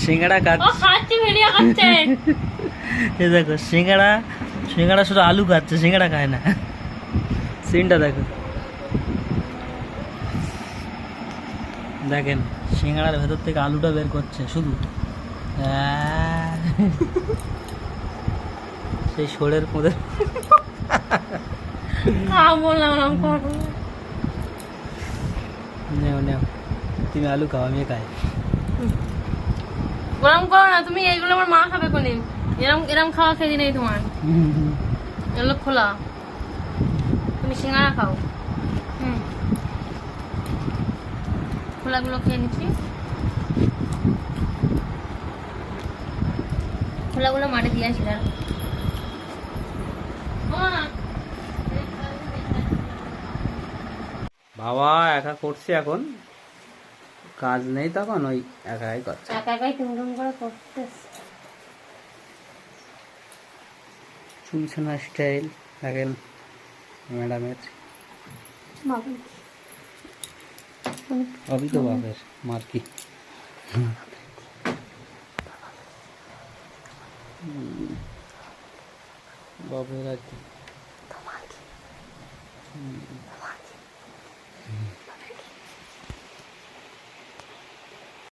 সিঙ্গাড়া খাচ্ছে এ দেখো সিঙ্গাড়া সিঙ্গাড়া শুধু আলু খাচ্ছে, সিঙ্গাড়া খায় না। সিনটা দেখো, দেখেন সিঙ্গাড়ার ভেতর থেকে আলুটা বের করছে শুধু। সেই শোলের মধ্যে নেও নেও, তুমি আলু খাও, আমি খাই। গরম করো না তুমি, এইগুলো আমার মা খাবে কোনে, এরম এরম খাওয়া খেয়ে নেই তোমার, এগুলো খোলা, তুমি সিঙ্গারা খাও। খোলাগুলো খেয়ে নিচ্ছি, খোলাগুলো মাঠে দিয়ে আসি। বাবা একা করছে এখন, কাজ নেই তখন ওই একাই করছে, একা একাই টুমটুম করে করতে। চুলছানা স্টাইল দেখেন ম্যাডামের, অবি তো বাপের মার কি। বাপের আর কি।